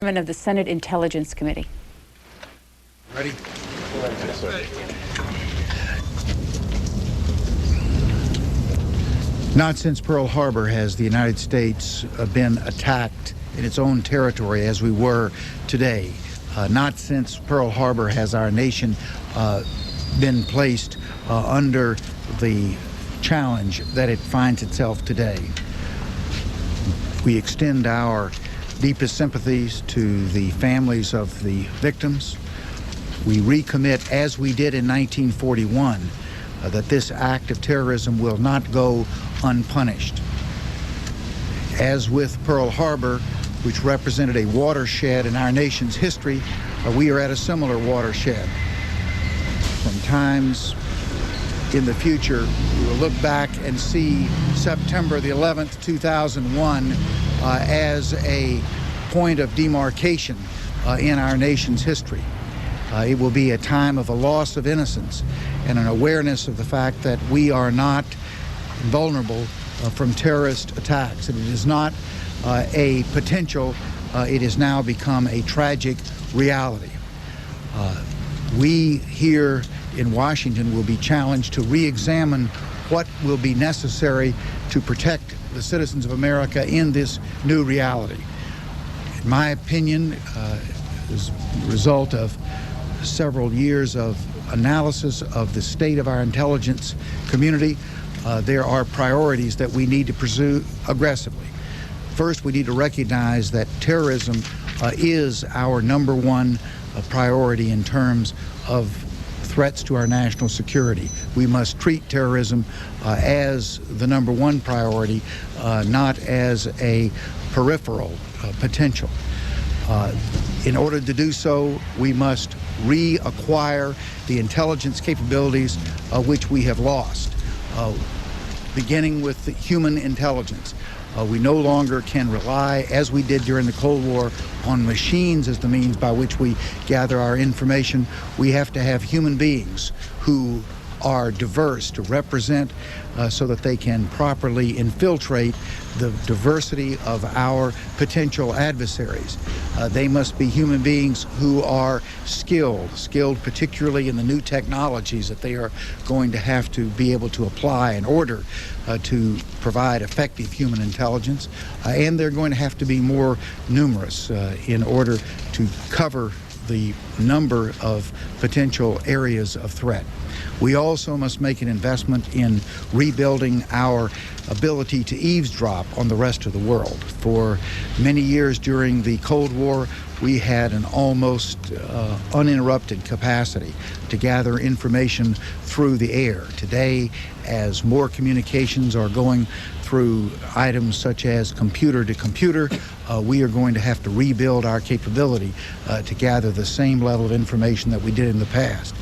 Of the Senate Intelligence Committee. Ready? Not since Pearl Harbor has the United States been attacked in its own territory as we were today. Not since Pearl Harbor has our nation been placed under the challenge that it finds itself today. We extend our deepest sympathies to the families of the victims. We recommit, as we did in 1941, that this act of terrorism will not go unpunished. As with Pearl Harbor, which represented a watershed in our nation's history, we are at a similar watershed. From times in the future, we will look back and see September the 11th, 2001, as a point of demarcation in our nation's history. It will be a time of a loss of innocence and an awareness of the fact that we are not vulnerable from terrorist attacks. And it is not a potential, it has now become a tragic reality. We here in Washington will be challenged to re-examine what will be necessary to protect the citizens of America in this new reality. In my opinion, as a result of several years of analysis of the state of our intelligence community, there are priorities that we need to pursue aggressively. First, we need to recognize that terrorism is our number one priority in terms of threats to our national security. We must treat terrorism as the number one priority, not as a peripheral potential. In order to do so, we must reacquire the intelligence capabilities which we have lost, beginning with the human intelligence. We no longer can rely, as we did during the Cold War, on machines as the means by which we gather our information. We have to have human beings who are diverse to represent so that they can properly infiltrate the diversity of our potential adversaries. They must be human beings who are skilled particularly in the new technologies that they are going to have to be able to apply in order to provide effective human intelligence. And they're going to have to be more numerous in order to cover the number of potential areas of threat. We also must make an investment in rebuilding our ability to eavesdrop on the rest of the world. For many years during the Cold War, we had an almost uninterrupted capacity to gather information through the air. Today, as more communications are going through items such as computer to computer, we are going to have to rebuild our capability to gather the same level of information that we did in the past.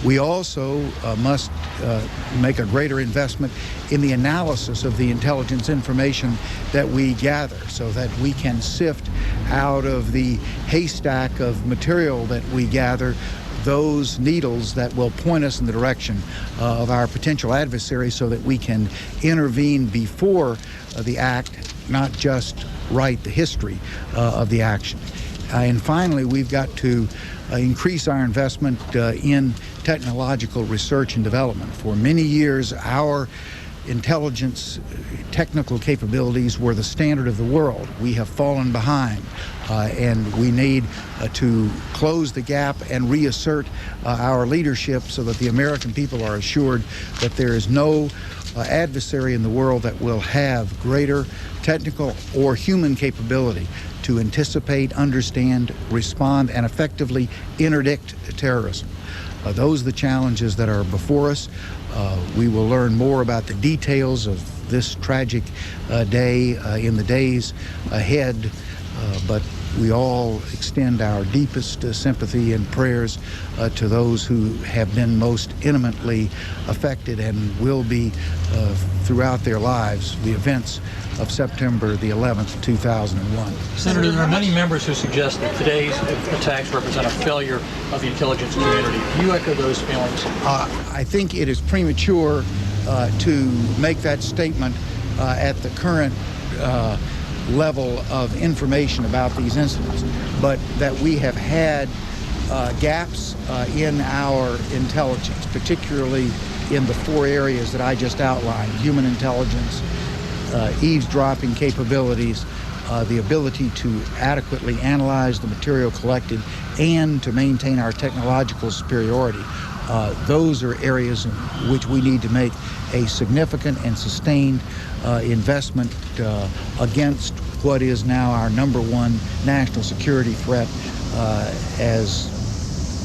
We also must make a greater investment in the analysis of the intelligence information that we gather so that we can sift out of the haystack of material that we gather those needles that will point us in the direction of our potential adversary so that we can intervene before the act, not just write the history of the action. And finally, we've got to increase our investment in technological research and development. For many years, our intelligence technical capabilities were the standard of the world. We have fallen behind, and we need to close the gap and reassert our leadership so that the American people are assured that there is no adversary in the world that will have greater technical or human capability to anticipate, understand, respond, and effectively interdict terrorism. Those are the challenges that are before us. We will learn more about the details of this tragic day in the days ahead, but we all extend our deepest sympathy and prayers to those who have been most intimately affected and will be throughout their lives, the events of September the 11th, 2001. Senator, there are many members who suggest that today's attacks represent a failure of the intelligence community. Do you echo those feelings? I think it is premature to make that statement at the current level of information about these incidents. but that we have had gaps in our intelligence, particularly in the 4 areas that I just outlined: human intelligence, eavesdropping capabilities, the ability to adequately analyze the material collected, and to maintain our technological superiority. Those are areas in which we need to make a significant and sustained investment against what is now our #1 national security threat, as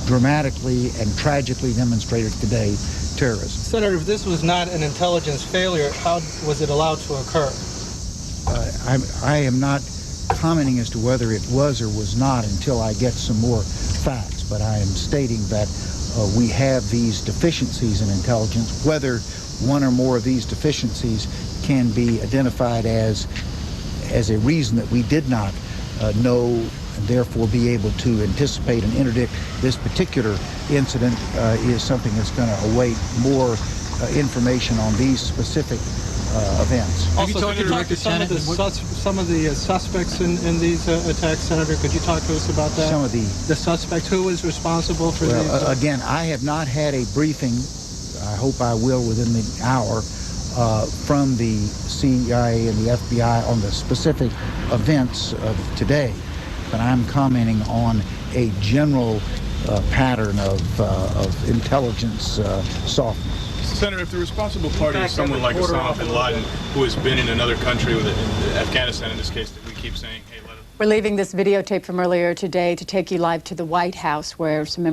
dramatically and tragically demonstrated today: terrorism. Senator, if this was not an intelligence failure, how was it allowed to occur? I am not commenting as to whether it was or was not until I get some more facts, but I am stating that we have these deficiencies in intelligence. Whether one or more of these deficiencies can be identified as a reason that we did not know and therefore be able to anticipate and interdict this particular incident is something that's going to await more information on these specific events. Also, could you talk to some of the suspects in these attacks, Senator? Could you talk to us about that? Some of the suspects, who is responsible for these? Again, I have not had a briefing. I hope I will within the hour from the CIA and the FBI on the specific events of today, but I'm commenting on a general pattern of intelligence softness. Senator, if the responsible party is someone like Osama bin Laden, who has been in another country, with Afghanistan in this case, that we keep saying, hey, let it... We're leaving this videotape from earlier today to take you live to the White House, where some